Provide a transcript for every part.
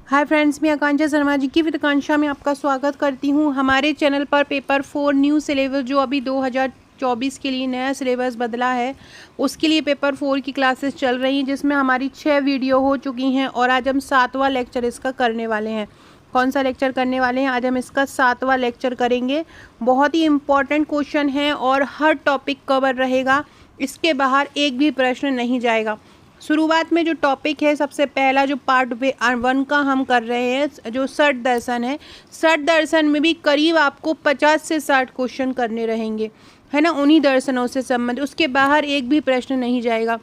Hi friends, मैं आकांक्षा शर्मा जी की with आकांक्षा में आपका स्वागत करती हूँ हमारे चैनल पर। पेपर 4 न्यू सिलेबस जो अभी 2024 के लिए नया सिलेबस बदला है, उसके लिए पेपर 4 की क्लासेस चल रही हैं, जिसमें हमारी 6 वीडियो हो चुकी हैं और आज हम 7वां लेक्चर इसका करने वाले हैं। कौन सा लेक्चर करने वाले हैं? आज हम इसका 7वां लेक्चर करेंगे। बहुत ही इम्पॉर्टेंट क्वेश्चन है और हर टॉपिक कवर रहेगा, इसके बाहर एक भी प्रश्न नहीं जाएगा। शुरुआत में जो टॉपिक है, सबसे पहला जो पार्ट 1 का हम कर रहे हैं, जो षट दर्शन है। षट दर्शन में भी करीब आपको 50 से 60 क्वेश्चन करने रहेंगे, है ना, उन्हीं दर्शनों से संबंधित। उसके बाहर एक भी प्रश्न नहीं जाएगा।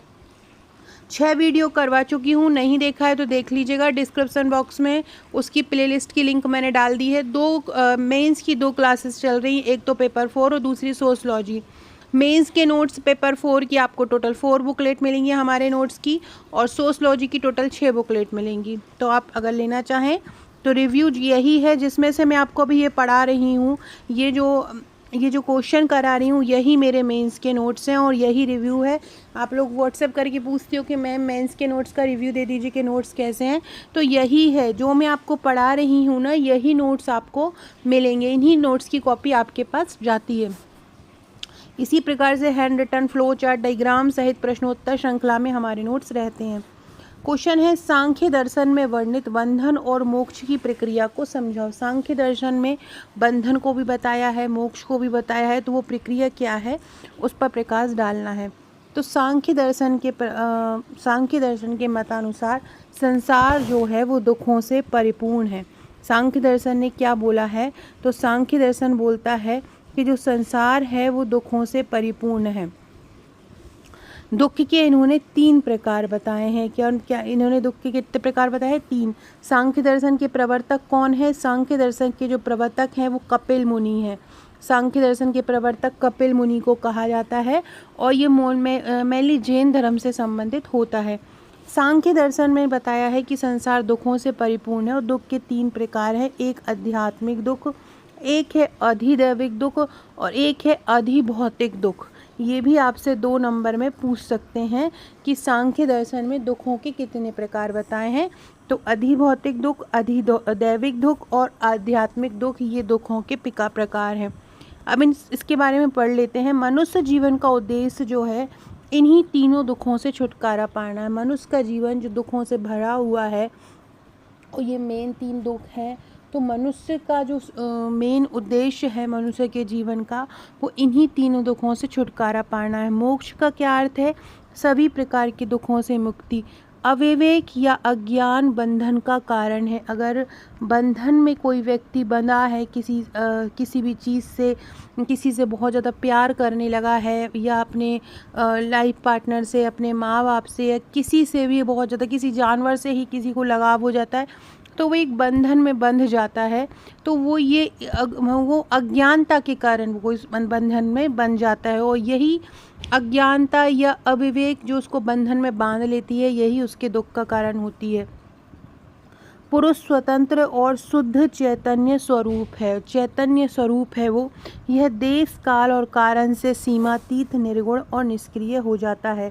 6 वीडियो करवा चुकी हूँ, नहीं देखा है तो देख लीजिएगा। डिस्क्रिप्शन बॉक्स में उसकी प्लेलिस्ट की लिंक मैंने डाल दी है। मेंस की 2 क्लासेस चल रही हैं, एक तो पेपर 4 और दूसरी सोशलॉजी। मेंस के नोट्स पेपर 4 की आपको टोटल 4 बुकलेट मिलेंगी हमारे नोट्स की, और सोशलॉजी की टोटल 6 बुकलेट मिलेंगी। तो आप अगर लेना चाहें तो रिव्यू यही है, जिसमें से मैं आपको अभी ये पढ़ा रही हूँ। ये जो क्वेश्चन करा रही हूँ, यही मेरे मेंस के नोट्स हैं और यही रिव्यू है। आप लोग व्हाट्सएप करके पूछते हो कि मैम मेंस के नोट्स का रिव्यू दे दीजिए कि नोट्स कैसे हैं, तो यही है जो मैं आपको पढ़ा रही हूँ ना, यही नोट्स आपको मिलेंगे। इन्हीं नोट्स की कॉपी आपके पास जाती है। इसी प्रकार से handwritten, flow chart, diagram सहित प्रश्नोत्तर श्रृंखला में हमारे नोट्स रहते हैं। क्वेश्चन है, सांख्य दर्शन में वर्णित बंधन और मोक्ष की प्रक्रिया को समझाओ। सांख्य दर्शन में बंधन को भी बताया है, मोक्ष को भी बताया है, तो वो प्रक्रिया क्या है उस पर प्रकाश डालना है। तो सांख्य दर्शन के मतानुसार संसार जो है वो दुखों से परिपूर्ण है। सांख्य दर्शन ने क्या बोला है? तो सांख्य दर्शन बोलता है कि जो संसार है वो दुखों से परिपूर्ण है। दुख के इन्होंने 3 प्रकार बताए हैं। क्या इन्होंने दुख के कितने प्रकार बताए? 3। सांख्य दर्शन के प्रवर्तक कौन है? सांख्य दर्शन के जो प्रवर्तक हैं वो कपिल मुनि हैं। सांख्य दर्शन के प्रवर्तक कपिल मुनि को कहा जाता है और ये मेनली जैन धर्म से संबंधित होता है। सांख्य दर्शन में बताया है कि संसार दुखों से परिपूर्ण है और दुख के 3 प्रकार हैं। एक आध्यात्मिक दुख, एक है अधिदैविक दुख और एक है अधिभौतिक दुख। ये भी आपसे 2 नंबर में पूछ सकते हैं कि सांख्य दर्शन में दुखों के कितने प्रकार बताए हैं। तो अधिभौतिक दुख, अधिदैविक दुख और आध्यात्मिक दुख, ये दुखों के प्रकार हैं। अब इसके बारे में पढ़ लेते हैं। मनुष्य जीवन का उद्देश्य जो है, इन्हीं तीनों दुखों से छुटकारा पाना है। मनुष्य का जीवन जो दुखों से भरा हुआ है, और ये मेन 3 दुख हैं। तो मनुष्य का जो मेन उद्देश्य है मनुष्य के जीवन का, वो इन्हीं 3 दुखों से छुटकारा पाना है। मोक्ष का क्या अर्थ है? सभी प्रकार के दुखों से मुक्ति। अविवेक या अज्ञान बंधन का कारण है। अगर बंधन में कोई व्यक्ति बंधा है किसी भी चीज़ से, किसी से बहुत ज़्यादा प्यार करने लगा है, या अपने लाइफ पार्टनर से, अपने माँ बाप से, या किसी से भी बहुत ज़्यादा, किसी जानवर से ही किसी को लगाव हो जाता है, तो वो एक बंधन में बंध जाता है। तो वो अज्ञानता के कारण वो इस बंधन में बंध जाता है, और यही अज्ञानता या अविवेक जो उसको बंधन में बांध लेती है, यही उसके दुख का कारण होती है। पुरुष स्वतंत्र और शुद्ध चैतन्य स्वरूप है। चैतन्य स्वरूप है वो। यह देश, काल और कारण से सीमातीत, निर्गुण और निष्क्रिय हो जाता है।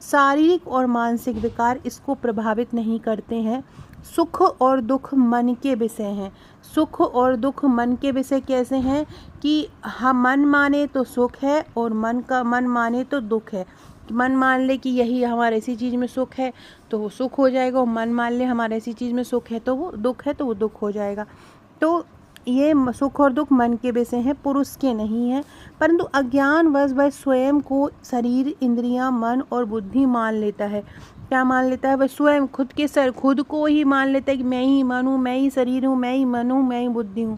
शारीरिक और मानसिक विकार इसको प्रभावित नहीं करते हैं। सुख और दुख मन के विषय हैं। सुख और दुख मन के विषय कैसे हैं कि हम मन माने तो सुख है और मन माने तो दुख है। मन मान ले कि यही हमारे ऐसी चीज़ में सुख है तो वो सुख हो जाएगा, और मन मान ले हमारे ऐसी चीज़ में सुख है तो वो दुख है, तो वो दुख हो जाएगा। तो ये सुख और दुख मन के विषय हैं, पुरुष के नहीं हैं। परंतु अज्ञानवश वह स्वयं को शरीर, इंद्रियां, मन और बुद्धि मान लेता है। क्या मान लेता है? वह स्वयं खुद को ही मान लेता है कि मैं ही मन हूँ, मैं ही शरीर हूँ, मैं ही मन हूँ, मैं ही बुद्धि हूँ।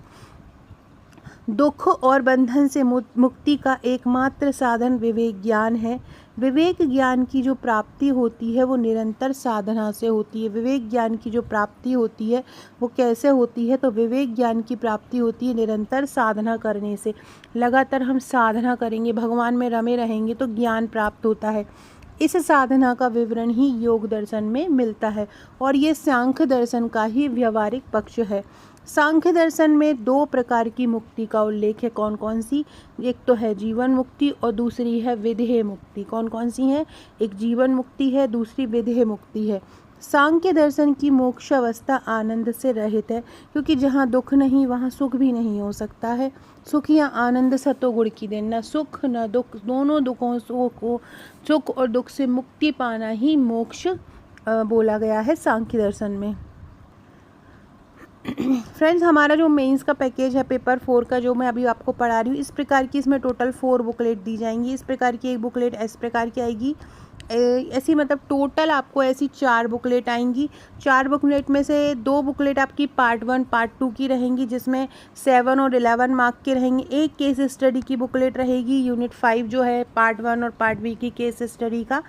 दुख और बंधन से मुक्ति का एकमात्र साधन विवेक ज्ञान है। विवेक ज्ञान की जो प्राप्ति होती है वो निरंतर साधना से होती है। विवेक ज्ञान की जो प्राप्ति होती है वो कैसे होती है? तो विवेक ज्ञान की प्राप्ति होती है निरंतर साधना करने से। लगातार हम साधना करेंगे, भगवान में रमे रहेंगे तो ज्ञान प्राप्त होता है। इस साधना का विवरण ही योग दर्शन में मिलता है, और ये सांख्य दर्शन का ही व्यवहारिक पक्ष है। सांख्य दर्शन में 2 प्रकार की मुक्ति का उल्लेख है। कौन कौन सी? एक तो है जीवन मुक्ति और दूसरी है विदेह मुक्ति। कौन कौन सी है? एक जीवन मुक्ति है, दूसरी विदेह मुक्ति है। सांख्य दर्शन की मोक्ष अवस्था आनंद से रहित है, क्योंकि जहाँ दुख नहीं वहाँ सुख भी नहीं हो सकता है। सुख या आनंद सतोगुण की देन, न सुख न दुख, दोनों दुखों को, सुख और दुख से मुक्ति पाना ही मोक्ष बोला गया है सांख्य दर्शन में। फ्रेंड्स, हमारा जो मेंस का पैकेज है पेपर 4 का, जो मैं अभी आपको पढ़ा रही हूँ, इस प्रकार की इसमें टोटल 4 बुकलेट दी जाएंगी। इस प्रकार की एक बुकलेट इस प्रकार की आएगी, ऐसी मतलब टोटल आपको ऐसी 4 बुकलेट आएंगी। 4 बुकलेट में से 2 बुकलेट आपकी पार्ट 1 पार्ट 2 की रहेंगी, जिसमें 7 और 11 मार्क के रहेंगे। एक केस स्टडी की बुकलेट रहेगी, यूनिट 5 जो है पार्ट 1 और पार्ट बी की केस स्टडी का।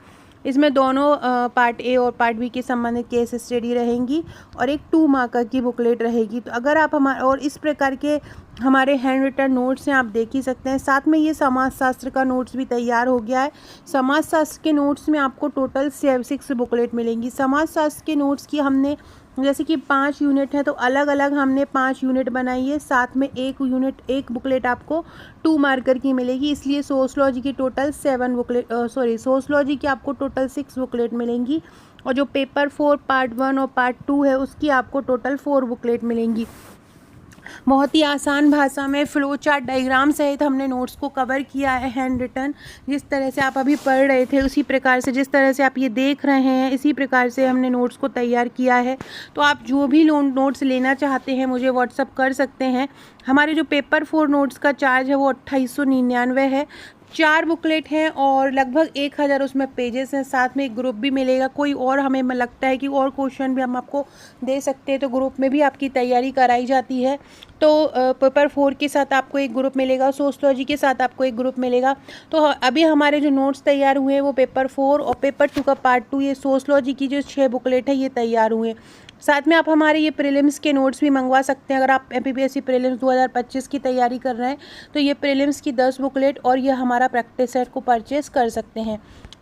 इसमें दोनों पार्ट ए और पार्ट बी के संबंधित केस स्टडी रहेंगी, और एक 2 मार्कर की बुकलेट रहेगी। तो अगर आप हमारे और इस प्रकार के हमारे हैंड रिटन नोट्स हैं, आप देख ही सकते हैं। साथ में ये समाजशास्त्र का नोट्स भी तैयार हो गया है। समाजशास्त्र के नोट्स में आपको टोटल 6 बुकलेट मिलेंगी। समाजशास्त्र के नोट्स की हमने जैसे कि 5 यूनिट है, तो अलग अलग हमने 5 यूनिट बनाई है। साथ में एक बुकलेट आपको 2 मार्कर की मिलेगी, इसलिए सोशलॉजी की टोटल 7 बुकलेट सोशलॉजी की आपको टोटल 6 बुकलेट मिलेंगी। और जो पेपर 4 पार्ट 1 और पार्ट 2 है, उसकी आपको टोटल 4 बुकलेट मिलेंगी। बहुत ही आसान भाषा में फ्लो चार्ट डायग्राम सहित हमने नोट्स को कवर किया है हैंड रिटन। जिस तरह से आप अभी पढ़ रहे थे, उसी प्रकार से, जिस तरह से आप ये देख रहे हैं, इसी प्रकार से हमने नोट्स को तैयार किया है। तो आप जो भी नोट्स लेना चाहते हैं मुझे व्हाट्सअप कर सकते हैं। हमारे जो पेपर 4 नोट्स का चार्ज है वो 2899 है। 4 बुकलेट हैं और लगभग 1000 उसमें पेजेस हैं। साथ में एक ग्रुप भी मिलेगा। कोई और हमें लगता है कि और क्वेश्चन भी हम आपको दे सकते हैं, तो ग्रुप में भी आपकी तैयारी कराई जाती है। तो पेपर 4 के साथ आपको एक ग्रुप मिलेगा, सोशलॉजी के साथ आपको एक ग्रुप मिलेगा। तो अभी हमारे जो नोट्स तैयार हुए हैं वो पेपर 4 और पेपर 2 का पार्ट 2, ये सोशलॉजी की जो 6 बुकलेट है ये तैयार हुए। साथ में आप हमारे ये प्रीलिम्स के नोट्स भी मंगवा सकते हैं। अगर आप एमपीपीएससी प्रीलिम्स 2025 की तैयारी कर रहे हैं, तो ये प्रीलिम्स की 10 बुकलेट और ये हमारा प्रैक्टिस सेट को परचेस कर सकते हैं।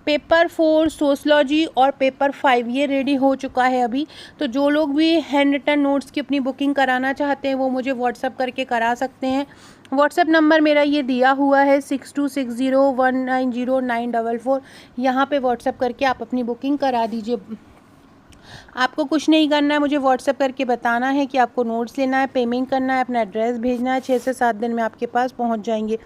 पेपर 4 सोशलॉजी और पेपर 5 ये रेडी हो चुका है अभी। तो जो लोग भी हैंड रिटन नोट्स की अपनी बुकिंग कराना चाहते हैं, वो मुझे व्हाट्सअप करके करा सकते हैं। व्हाट्सअप नंबर मेरा ये दिया हुआ है 6260190944। यहाँ पे व्हाट्सअप करके आप अपनी बुकिंग करा दीजिए। आपको कुछ नहीं करना है, मुझे व्हाट्सएप करके बताना है कि आपको नोट्स लेना है, पेमेंट करना है, अपना एड्रेस भेजना है। 6 से 7 दिन में आपके पास पहुंच जाएंगे।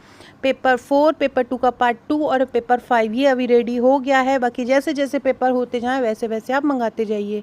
पेपर 4, पेपर 2 का पार्ट 2 और पेपर 5 ये अभी रेडी हो गया है। बाकी जैसे जैसे पेपर होते जाएं वैसे वैसे आप मंगाते जाइए।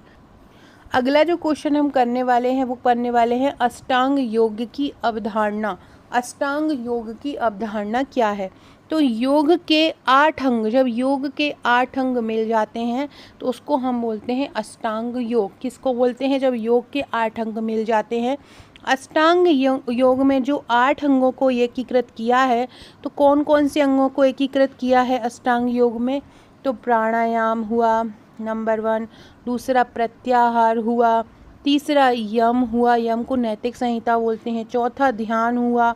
अगला जो क्वेश्चन हम करने वाले हैं वो करने वाले हैं अष्टांग योग की अवधारणा। अष्टांग योग की अवधारणा क्या है? तो योग के 8 अंग, जब योग के 8 अंग मिल जाते हैं तो उसको हम बोलते हैं अष्टांग योग। किसको बोलते हैं? जब योग के 8 अंग मिल जाते हैं। अष्टांग योग में जो 8 अंगों को एकीकृत किया है, तो कौन कौन से अंगों को एकीकृत किया है अष्टांग योग में? तो प्राणायाम हुआ नंबर 1, दूसरा प्रत्याहार हुआ, तीसरा यम हुआ, यम को नैतिक संहिता बोलते हैं, चौथा ध्यान हुआ,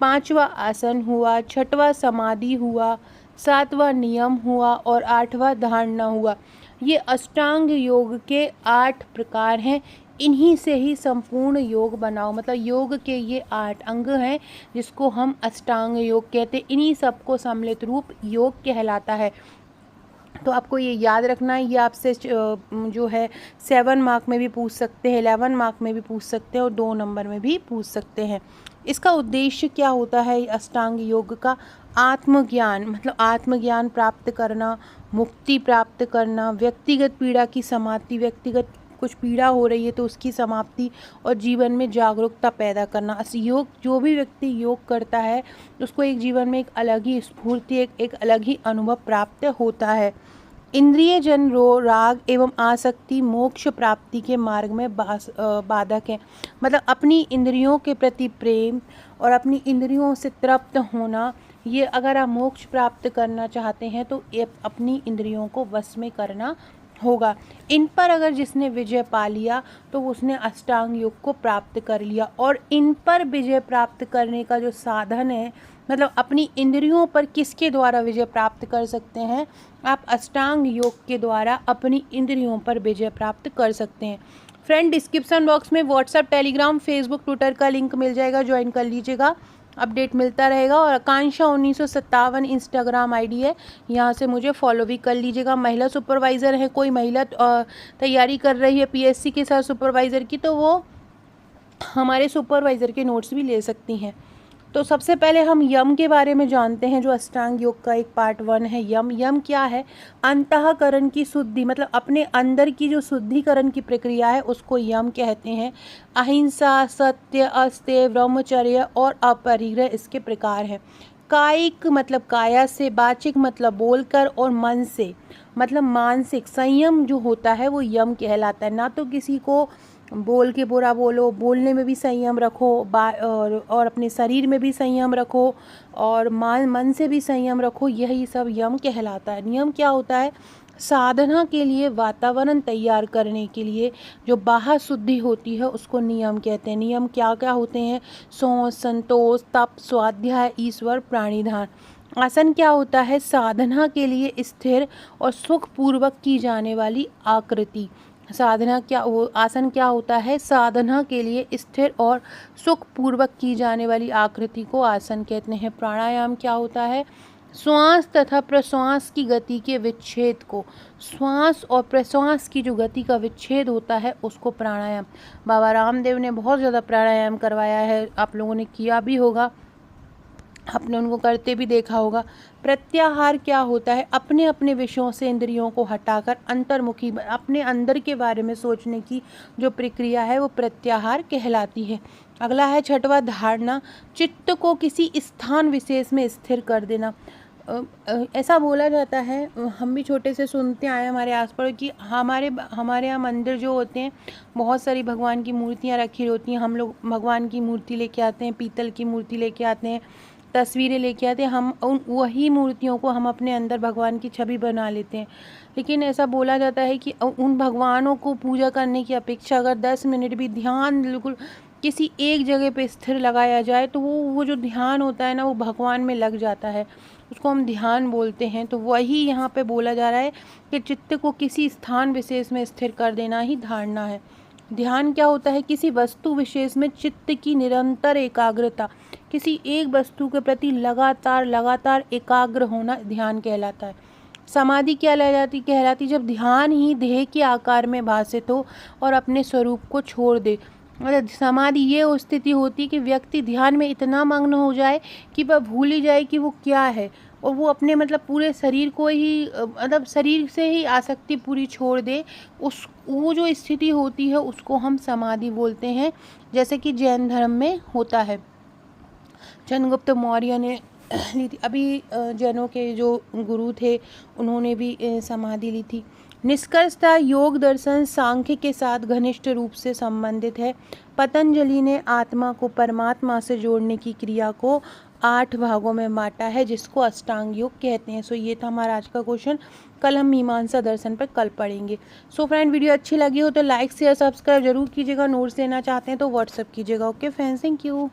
5वां आसन हुआ, 6वां समाधि हुआ, 7वां नियम हुआ और 8वां धारणा हुआ। ये अष्टांग योग के 8 प्रकार हैं। इन्हीं से ही संपूर्ण योग बनाओ, मतलब योग के ये 8 अंग हैं जिसको हम अष्टांग योग कहते हैं। इन्हीं सबको सम्मिलित रूप योग कहलाता है। तो आपको ये याद रखना है। ये आपसे जो है 7 मार्क में भी पूछ सकते हैं, 11 मार्क में भी पूछ सकते हैं और 2 नंबर में भी पूछ सकते हैं। इसका उद्देश्य क्या होता है अष्टांग योग का? आत्मज्ञान, मतलब आत्मज्ञान प्राप्त करना, मुक्ति प्राप्त करना, व्यक्तिगत पीड़ा की समाप्ति, व्यक्तिगत कुछ पीड़ा हो रही है तो उसकी समाप्ति और जीवन में जागरूकता पैदा करना। योग, जो भी व्यक्ति योग करता है उसको एक जीवन में एक अलग ही स्फूर्ति, एक अलग ही अनुभव प्राप्त होता है। इंद्रिय जन राग एवं आसक्ति मोक्ष प्राप्ति के मार्ग में बाधक है। मतलब अपनी इंद्रियों के प्रति प्रेम और अपनी इंद्रियों से तृप्त होना, ये अगर आप मोक्ष प्राप्त करना चाहते हैं तो ये अपनी इंद्रियों को वश में करना होगा। इन पर अगर जिसने विजय पा लिया तो उसने अष्टांग योग को प्राप्त कर लिया। और इन पर विजय प्राप्त करने का जो साधन है, मतलब अपनी इंद्रियों पर किसके द्वारा विजय प्राप्त कर सकते हैं? आप अष्टांग योग के द्वारा अपनी इंद्रियों पर विजय प्राप्त कर सकते हैं। फ्रेंड, डिस्क्रिप्शन बॉक्स में व्हाट्सएप, टेलीग्राम, फेसबुक, ट्विटर का लिंक मिल जाएगा, ज्वाइन कर लीजिएगा। अपडेट मिलता रहेगा। और आकांक्षा 1957 इंस्टाग्राम आईडी है, यहाँ से मुझे फॉलो भी कर लीजिएगा। महिला सुपरवाइज़र है, कोई महिला तैयारी कर रही है पीएससी के साथ सुपरवाइज़र की, तो वो हमारे सुपरवाइज़र के नोट्स भी ले सकती हैं। तो सबसे पहले हम यम के बारे में जानते हैं, जो अष्टांग योग का एक पार्ट 1 है। यम यम क्या है? अंतःकरण की शुद्धि, मतलब अपने अंदर की जो शुद्धिकरण की प्रक्रिया है उसको यम कहते हैं। अहिंसा, सत्य, अस्तेय, ब्रह्मचर्य और अपरिग्रह इसके प्रकार हैं। कायिक मतलब काया से, वाचिक मतलब बोलकर, और मन से मतलब मानसिक संयम जो होता है वो यम कहलाता है। ना तो किसी को बोल के बुरा बोलो, बोलने में भी संयम रखो, और अपने शरीर में भी संयम रखो, और मन से भी संयम रखो, यही सब यम कहलाता है। नियम क्या होता है? साधना के लिए वातावरण तैयार करने के लिए जो बाह्य शुद्धि होती है उसको नियम कहते हैं। नियम क्या क्या होते हैं? शौच, संतोष, तप, स्वाध्याय, ईश्वर, प्राणिधान। आसन क्या होता है? साधना के लिए स्थिर और सुखपूर्वक की जाने वाली आकृति। आसन क्या होता है? साधना के लिए स्थिर और सुखपूर्वक की जाने वाली आकृति को आसन कहते हैं। प्राणायाम क्या होता है? श्वास तथा प्रश्वास की गति के विच्छेद को, श्वास और प्रश्वास की जो गति का विच्छेद होता है उसको प्राणायाम। बाबा रामदेव ने बहुत ज़्यादा प्राणायाम करवाया है, आप लोगों ने किया भी होगा, आपने उनको करते भी देखा होगा। प्रत्याहार क्या होता है? अपने अपने विषयों से इंद्रियों को हटाकर अंतर्मुखी, अपने अंदर के बारे में सोचने की जो प्रक्रिया है वो प्रत्याहार कहलाती है। अगला है छठवां धारणा, चित्त को किसी स्थान विशेष में स्थिर कर देना। ऐसा बोला जाता है, हम भी छोटे से सुनते आए हमारे आस पड़ोस कि हमारे यहाँ मंदिर जो होते हैं बहुत सारी भगवान की मूर्तियाँ रखी होती हैं। हम लोग भगवान की मूर्ति लेके आते हैं, पीतल की मूर्ति लेके आते हैं, तस्वीरें लेके आते हैं, हम वही मूर्तियों को हम अपने अंदर भगवान की छवि बना लेते हैं। लेकिन ऐसा बोला जाता है कि उन भगवानों को पूजा करने की अपेक्षा अगर 10 मिनट भी ध्यान बिल्कुल किसी एक जगह पे स्थिर लगाया जाए तो वो जो ध्यान होता है ना वो भगवान में लग जाता है, उसको हम ध्यान बोलते हैं। तो वही यहाँ पे बोला जा रहा है कि चित्त को किसी स्थान विशेष में स्थिर कर देना ही धारणा है। ध्यान क्या होता है? किसी वस्तु विशेष में चित्त की निरंतर एकाग्रता, किसी एक वस्तु के प्रति लगातार एकाग्र होना ध्यान कहलाता है। समाधि क्या कहलाती? जब ध्यान ही देह के आकार में भासित हो और अपने स्वरूप को छोड़ दे। मतलब समाधि ये स्थिति होती है कि व्यक्ति ध्यान में इतना मग्न हो जाए कि वह भूल ही जाए कि वो क्या है, और वो अपने मतलब पूरे शरीर को ही मतलब शरीर से ही आसक्ति पूरी छोड़ दे। वो जो स्थिति होती है उसको हम समाधि बोलते हैं, जैसे कि जैन धर्म में होता है। चंद्रगुप्त मौर्य ने ली थी, अभी जैनों के जो गुरु थे उन्होंने भी समाधि ली थी। निष्कर्षतः योग दर्शन सांख्य के साथ घनिष्ठ रूप से संबंधित है। पतंजलि ने आत्मा को परमात्मा से जोड़ने की क्रिया को 8 भागों में बांटा है, जिसको अष्टांग योग कहते हैं। सो ये था हमारा आज का क्वेश्चन। कल हम मीमांसा दर्शन पर कल पढ़ेंगे। सो फ्रेंड, वीडियो अच्छी लगी हो तो लाइक शेयर सब्सक्राइब जरूर कीजिएगा। नोट्स देना चाहते हैं तो व्हाट्सअप कीजिएगा। Okay friends, thank you.